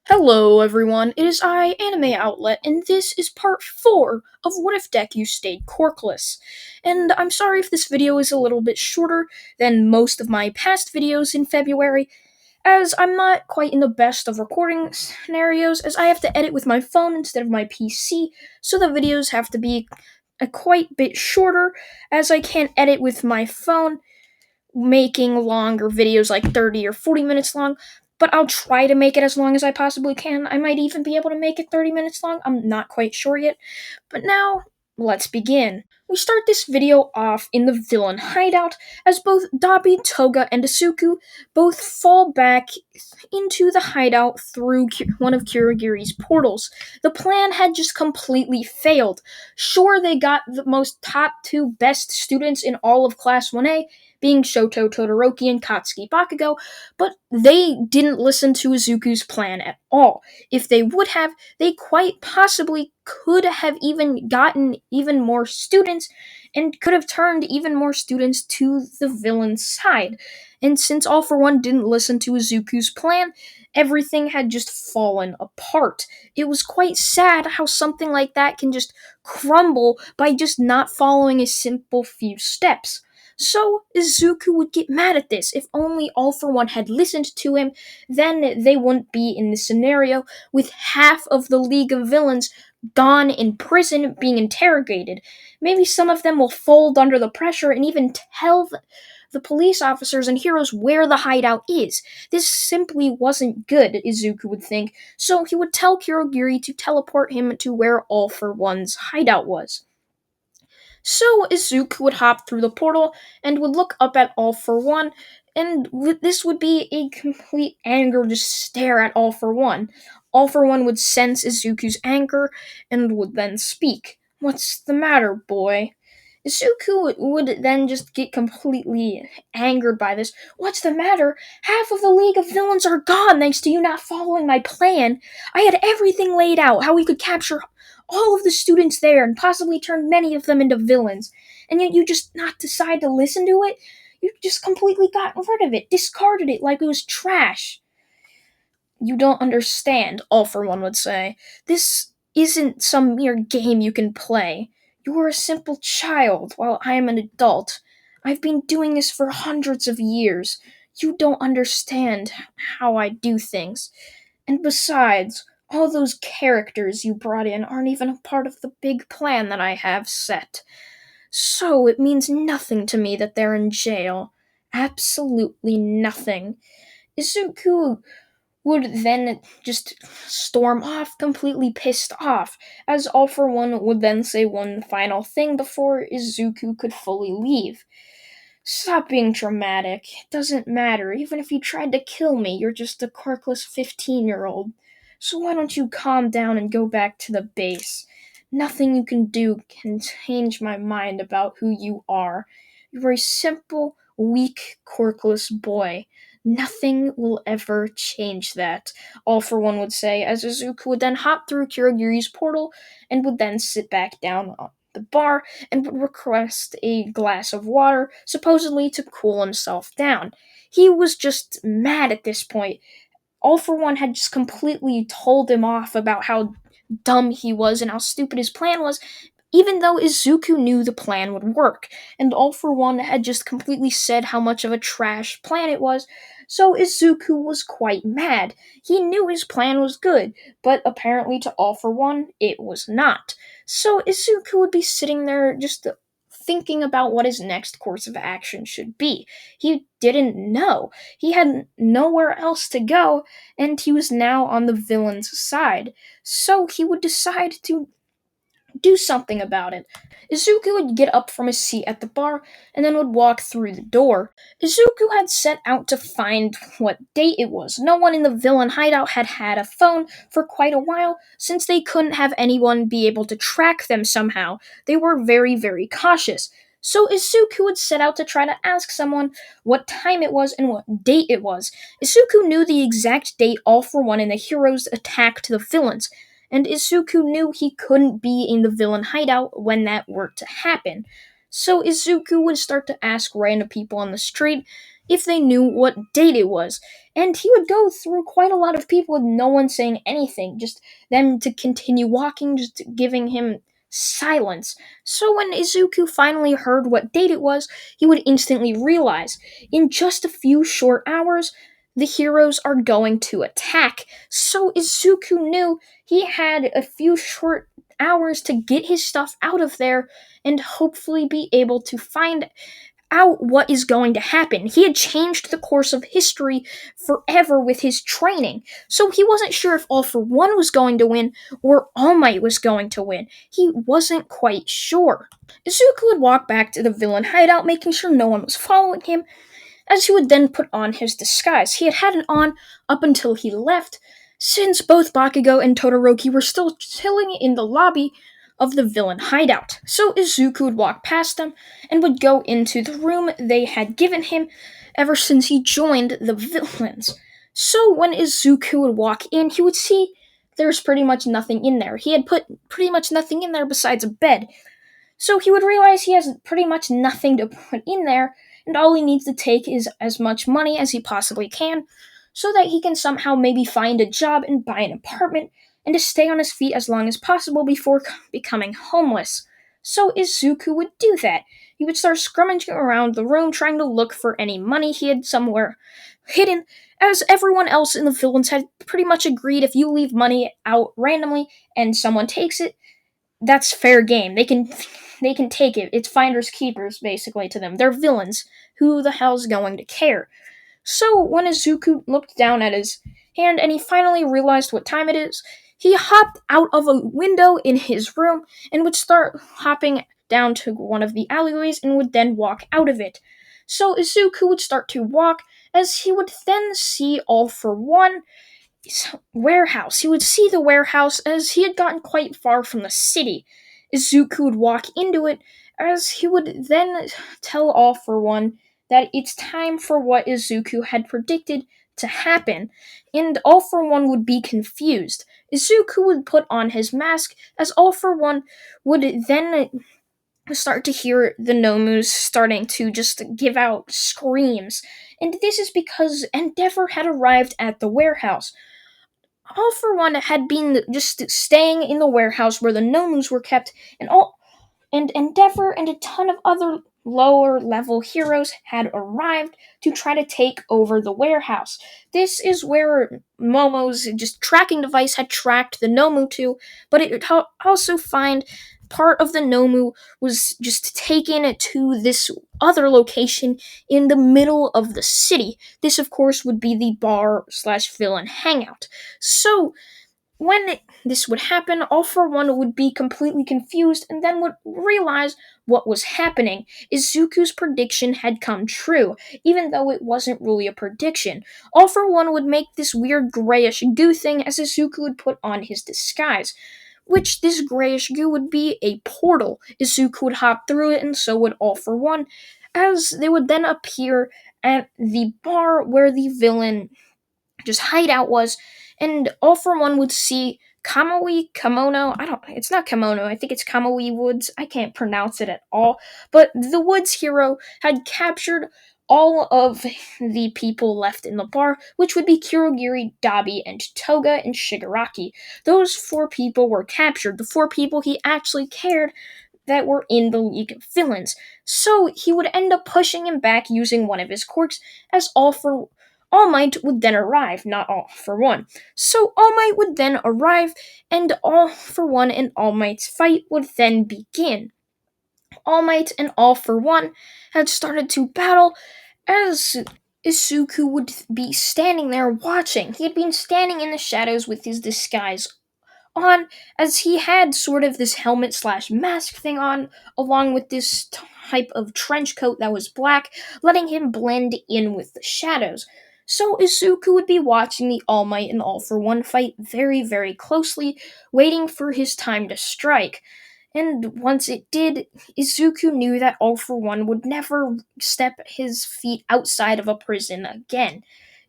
Hello everyone, it is I, Anime Outlet, and this is part 4 of What If Deku Stayed Quirkless. And I'm sorry if this video is a little bit shorter than most of my past videos in February, as I'm not quite in the best of recording scenarios, as I have to edit with my phone instead of my PC, so the videos have to be a quite bit shorter, as I can't edit with my phone, making longer videos like 30 or 40 minutes long, but I'll try to make it as long as I possibly can. I might even be able to make it 30 minutes long. I'm not quite sure yet. But now, let's begin. We start this video off in the villain hideout as both Dabi, Toga, and Isuku both fall back into the hideout through one of Kurogiri's portals. The plan had just completely failed. Sure, they got the most top two best students in all of Class 1A, being Shoto Todoroki and Katsuki Bakugo, but they didn't listen to Izuku's plan at all. If they would have, they quite possibly could have even gotten even more students and could have turned even more students to the villain's side. And since All For One didn't listen to Izuku's plan, everything had just fallen apart. It was quite sad how something like that can just crumble by just not following a simple few steps. So Izuku would get mad at this. If only All For One had listened to him, then they wouldn't be in this scenario with half of the League of Villains gone in prison being interrogated. Maybe some of them will fold under the pressure and even tell the police officers and heroes where the hideout is. This simply wasn't good, Izuku would think, so he would tell Kurogiri to teleport him to where All For One's hideout was. So Izuku would hop through the portal and would look up at All For One, and this would be a complete anger to stare at All For One. All For One would sense Izuku's anger and would then speak. "What's the matter, boy?" Izuku would then just get completely angered by this. "What's the matter? Half of the League of Villains are gone thanks to you not following my plan. I had everything laid out, how we could capture all of the students there and possibly turn many of them into villains. And yet you just not decide to listen to it? You just completely got rid of it, discarded it like it was trash." "You don't understand," All For One would say. "This isn't some mere game you can play. You are a simple child, while I am an adult. I've been doing this for hundreds of years. You don't understand how I do things. And besides, all those characters you brought in aren't even a part of the big plan that I have set. So it means nothing to me that they're in jail. Absolutely nothing." Izuku would then just storm off, completely pissed off, as All For One would then say one final thing before Izuku could fully leave. "Stop being dramatic. It doesn't matter. Even if you tried to kill me, you're just a quirkless 15-year-old. So why don't you calm down and go back to the base? Nothing you can do can change my mind about who you are. You're a simple, weak, quirkless boy. Nothing will ever change that," All For One would say, as Izuku would then hop through Kurogiri's portal and would then sit back down on the bar and would request a glass of water, supposedly to cool himself down. He was just mad at this point. All For One had just completely told him off about how dumb he was and how stupid his plan was, even though Izuku knew the plan would work, and All For One had just completely said how much of a trash plan it was, so Izuku was quite mad. He knew his plan was good, but apparently to All For One, it was not. So Izuku would be sitting there just thinking about what his next course of action should be. He didn't know. He had nowhere else to go, and he was now on the villain's side. So he would decide to do something about it. Izuku would get up from his seat at the bar and then would walk through the door. Izuku had set out to find what date it was. No one in the villain hideout had had a phone for quite a while, since they couldn't have anyone be able to track them somehow. They were very, very cautious. So Izuku would set out to try to ask someone what time it was and what date it was. Izuku knew the exact date All For One and the heroes attacked the villains, and Izuku knew he couldn't be in the villain hideout when that were to happen. So Izuku would start to ask random people on the street if they knew what date it was. And he would go through quite a lot of people with no one saying anything, just them to continue walking, just giving him silence. So when Izuku finally heard what date it was, he would instantly realize in just a few short hours, the heroes are going to attack. So Izuku knew he had a few short hours to get his stuff out of there and hopefully be able to find out what is going to happen. He had changed the course of history forever with his training, so he wasn't sure if All for One was going to win or All Might was going to win. He wasn't quite sure. Izuku would walk back to the villain hideout, making sure no one was following him, as he would then put on his disguise. He had had it on up until he left, since both Bakugo and Todoroki were still chilling in the lobby of the villain hideout. So Izuku would walk past them and would go into the room they had given him ever since he joined the villains. So when Izuku would walk in, he would see there's pretty much nothing in there. He had put pretty much nothing in there besides a bed. So he would realize he has pretty much nothing to put in there, and all he needs to take is as much money as he possibly can, so that he can somehow maybe find a job and buy an apartment, and to stay on his feet as long as possible before becoming homeless. So Izuku would do that. He would start scrummaging around the room trying to look for any money he had somewhere hidden, as everyone else in the villains had pretty much agreed if you leave money out randomly and someone takes it, that's fair game. They can take it. It's finders keepers basically to them. They're villains. Who the hell's going to care? So when Izuku looked down at his hand and he finally realized what time it is, he hopped out of a window in his room and would start hopping down to one of the alleyways and would then walk out of it. So Izuku would start to walk as he would then see All for One warehouse. He would see the warehouse as he had gotten quite far from the city. Izuku would walk into it as he would then tell All for One that it's time for what Izuku had predicted to happen, and All for One would be confused. Izuku would put on his mask as All for One would then start to hear the Nomus starting to just give out screams, and this is because Endeavor had arrived at the warehouse. All for One had been just staying in the warehouse where the Nomus were kept, and Endeavor and a ton of other lower level heroes had arrived to try to take over the warehouse. This is where Momo's just tracking device had tracked the Nomu to, but it would also find part of the Nomu was just taken to this other location in the middle of the city. This, of course, would be the bar slash villain hangout. So, when this would happen, All for One would be completely confused and then would realize what was happening. Izuku's prediction had come true, even though it wasn't really a prediction. All for One would make this weird grayish goo thing as Izuku would put on his disguise, which this grayish goo would be a portal. Izuku would hop through it, and so would All for One, as they would then appear at the bar where the villain just hideout was, and All for One would see Kimono. It's not Kimono, I think it's Kamui Woods. I can't pronounce it at all. But the Woods hero had captured all of the people left in the bar, which would be Kurogiri, Dabi, and Toga, and Shigaraki. Those four people were captured, the four people he actually cared that were in the League of Villains. So he would end up pushing him back using one of his quirks, as All Might would then arrive, not All for One. So All Might would then arrive, and All for One and All Might's fight would then begin. All Might and All for One had started to battle as Izuku would be standing there watching. He had been standing in the shadows with his disguise on, as he had sort of this helmet slash mask thing on, along with this type of trench coat that was black, letting him blend in with the shadows. So Izuku would be watching the All Might and All for One fight very, very closely, waiting for his time to strike. And once it did, Izuku knew that All for One would never step his feet outside of a prison again.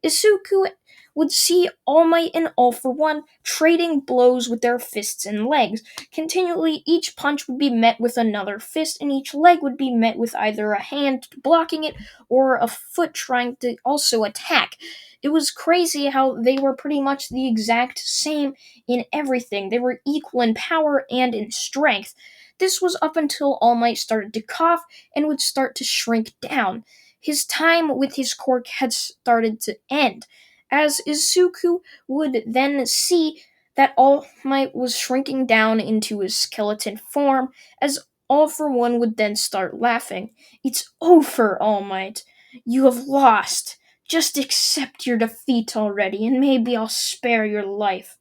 Izuku would see All Might and All for One trading blows with their fists and legs. Continually, each punch would be met with another fist, and each leg would be met with either a hand blocking it or a foot trying to also attack. It was crazy how they were pretty much the exact same in everything. They were equal in power and in strength. This was up until All Might started to cough and would start to shrink down. His time with his quirk had started to end, as Izuku would then see that All Might was shrinking down into his skeleton form, as All for One would then start laughing. "It's over, All Might. You have lost. Just accept your defeat already, and maybe I'll spare your life."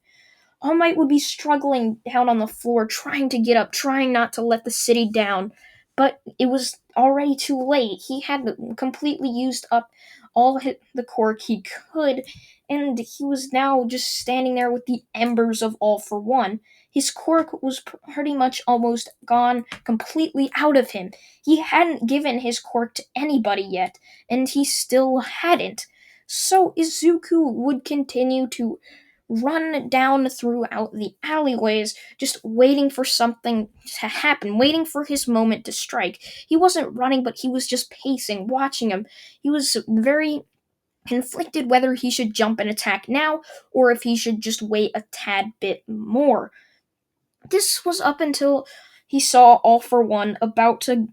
All Might would be struggling down on the floor, trying to get up, trying not to let the city down. But it was already too late. He had completely used up the quirk he could, and he was now just standing there with the embers of All for One. His quirk was pretty much almost gone completely out of him. He hadn't given his quirk to anybody yet, and he still hadn't. So Izuku would continue to run down throughout the alleyways, just waiting for something to happen, waiting for his moment to strike. He wasn't running, but he was just pacing, watching him. He was very conflicted whether he should jump and attack now or if he should just wait a tad bit more. This was up until he saw All for One about to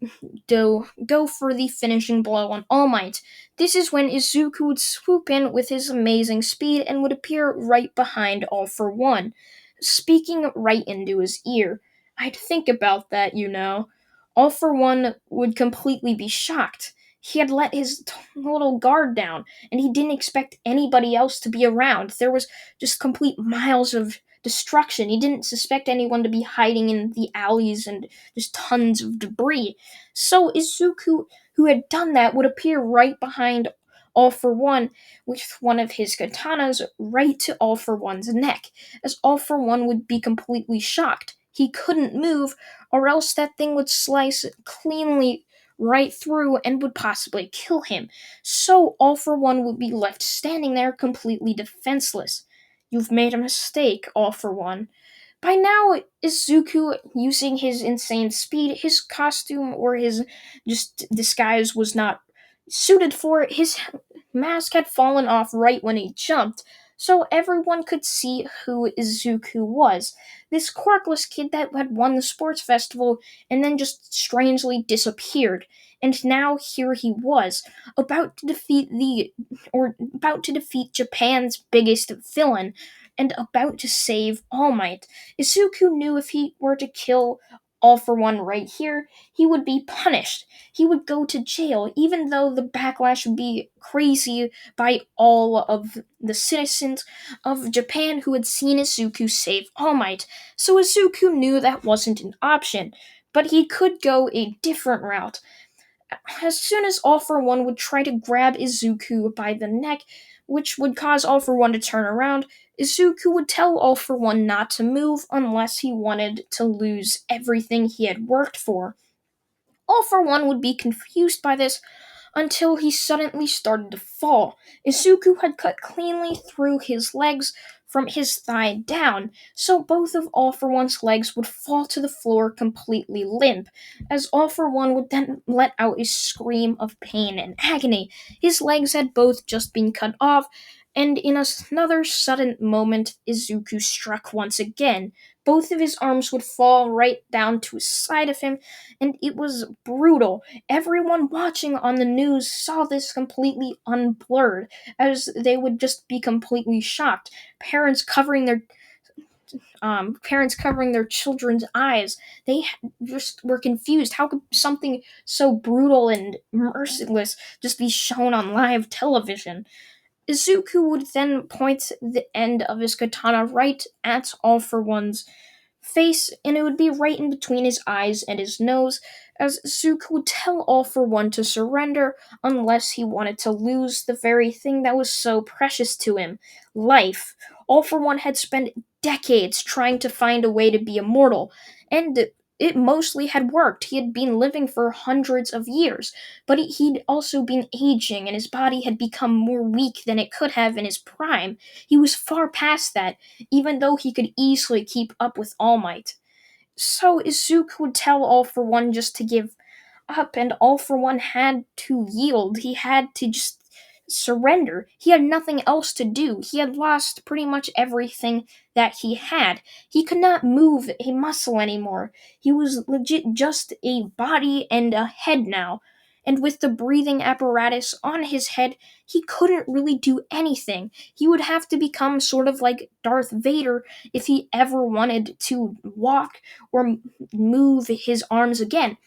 go for the finishing blow on All Might. This is when Izuku would swoop in with his amazing speed and would appear right behind All for One, speaking right into his ear. I'd think about that, you know. All for One would completely be shocked. He had let his little guard down, and he didn't expect anybody else to be around. There was just complete miles of destruction. He didn't suspect anyone to be hiding in the alleys and just tons of debris. So Izuku, who had done that, would appear right behind All for One with one of his katanas right to All for One's neck, as All for One would be completely shocked. He couldn't move, or else that thing would slice cleanly right through and would possibly kill him. So All for One would be left standing there completely defenseless. "You've made a mistake, All for One." By now, Izuku, using his insane speed, his costume or his just disguise was not suited for it. His mask had fallen off right when he jumped, so everyone could see who Izuku was. This quirkless kid that had won the sports festival and then just strangely disappeared. And now here he was, about to defeat Japan's biggest villain, and about to save All Might. Izuku knew if he were to kill All for One right here, he would be punished. He would go to jail, even though the backlash would be crazy by all of the citizens of Japan who had seen Izuku save All Might. So Izuku knew that wasn't an option, but he could go a different route. As soon as All for One would try to grab Izuku by the neck, which would cause All for One to turn around, Izuku would tell All for One not to move unless he wanted to lose everything he had worked for. All for One would be confused by this until he suddenly started to fall. Izuku had cut cleanly through his legs from his thigh down, so both of All for One's legs would fall to the floor completely limp, as All for One would then let out a scream of pain and agony. His legs had both just been cut off, and in another sudden moment, Izuku struck once again. Both of his arms would fall right down to his side of him, and it was brutal. Everyone watching on the news saw this completely unblurred, as they would just be completely shocked. Parents covering their children's eyes. They just were confused. How could something so brutal and merciless just be shown on live television? Izuku would then point the end of his katana right at All for One's face, and it would be right in between his eyes and his nose, as Zuko would tell All for One to surrender unless he wanted to lose the very thing that was so precious to him: life. All for One had spent decades trying to find a way to be immortal, and it mostly had worked. He had been living for hundreds of years, but he'd also been aging and his body had become more weak than it could have in his prime. He was far past that, even though he could easily keep up with All Might. So Izuku would tell All for One just to give up, and All for One had to yield. He had to just surrender. He had nothing else to do. He had lost pretty much everything that he had. He could not move a muscle anymore. He was legit just a body and a head now. And with the breathing apparatus on his head, he couldn't really do anything. He would have to become sort of like Darth Vader if he ever wanted to walk or move his arms again.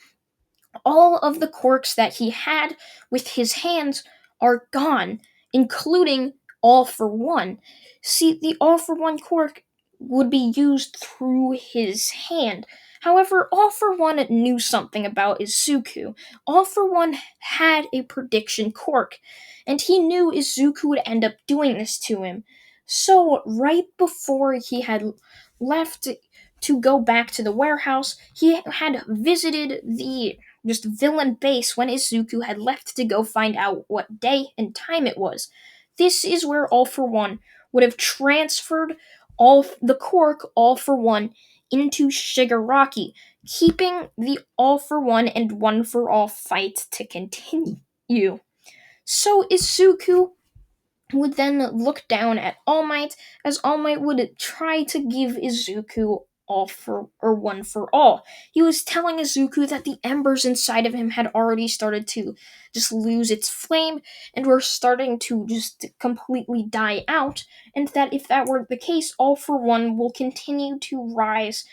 All of the quirks that he had with his hands are gone, including All for One. See, the All for One quirk would be used through his hand. However, All for One knew something about Izuku. All for One had a prediction quirk, and he knew Izuku would end up doing this to him. So, right before he had left to go back to the warehouse, he had visited the just villain base when Izuku had left to go find out what day and time it was. This is where All for One would have transferred all the quirk All for One into Shigaraki, keeping the All for One and One for All fight to continue. So Izuku would then look down at All Might as All Might would try to give Izuku all for or one for all. He was telling Izuku that the embers inside of him had already started to just lose its flame and were starting to just completely die out, and that if that were the case, All for One will continue to rise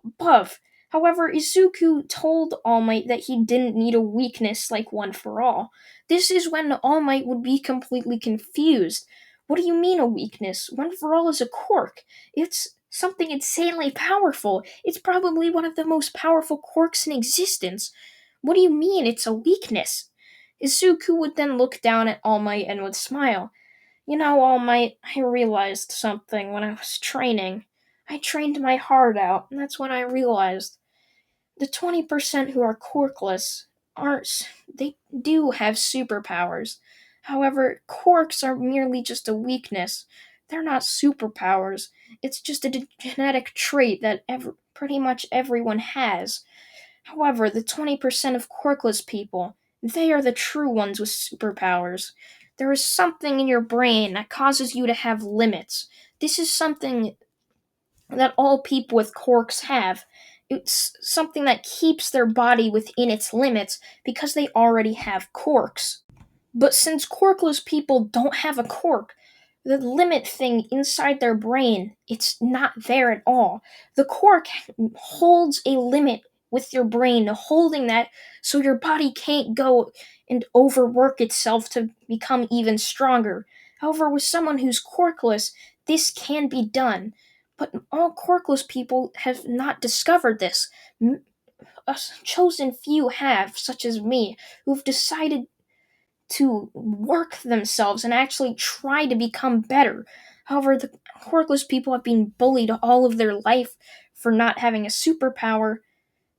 above. However, Izuku told All Might that he didn't need a weakness like One for All. This is when All Might would be completely confused. What do you mean a weakness? One for All is a quirk. It's something insanely powerful. It's probably one of the most powerful quirks in existence. What do you mean it's a weakness? Izuku would then look down at All Might and would smile. You know, All Might, I realized something when I was training. I trained my heart out, and that's when I realized the 20% who are quirkless aren't. They do have superpowers. However, quirks are merely just a weakness. They're not superpowers. It's just a genetic trait that pretty much everyone has. However, the 20% of quirkless people, they are the true ones with superpowers. There is something in your brain that causes you to have limits. This is something that all people with quirks have. It's something that keeps their body within its limits because they already have quirks. But since quirkless people don't have a quirk, the limit thing inside their brain, it's not there at all. The quirk holds a limit with your brain, holding that so your body can't go and overwork itself to become even stronger. However, with someone who's quirkless, this can be done. But all quirkless people have not discovered this. A chosen few have, such as me, who've decided to work themselves and actually try to become better. However, the quirkless people have been bullied all of their life for not having a superpower,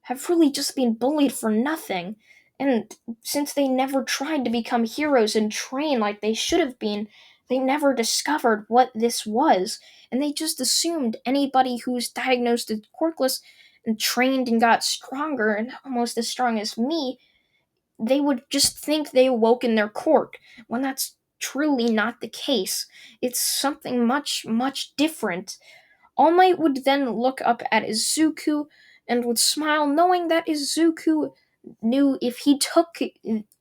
have really just been bullied for nothing. And since they never tried to become heroes and train like they should have been, they never discovered what this was. And they just assumed anybody who's diagnosed as quirkless and trained and got stronger and almost as strong as me, they would just think they awoke in their quirk, when that's truly not the case. It's something much, much different. All Might would then look up at Izuku and would smile, knowing that Izuku knew if he took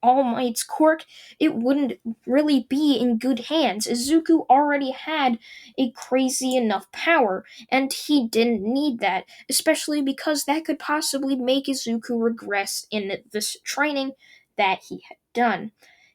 All Might's quirk, it wouldn't really be in good hands. Izuku already had a crazy enough power, and he didn't need that, especially because that could possibly make Izuku regress in this training that he had done.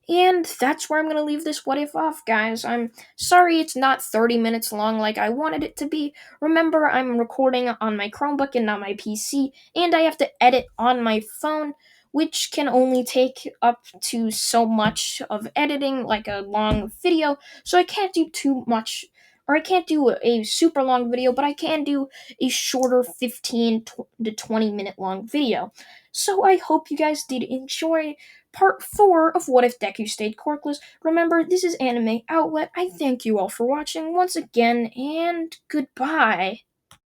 And that's where I'm going to leave this what if off, guys. I'm sorry it's not 30 minutes long like I wanted it to be. Remember, I'm recording on my Chromebook and not my PC, and I have to edit on my phone, which can only take up to so much of editing, like a long video, so I can't do too much or I can't do a super long video, but I can do a shorter 15 to 20 minute long video. So I hope you guys did enjoy part 4 of What If Deku Stayed Quirkless. Remember, this is Anime Outlet. I thank you all for watching once again, and goodbye.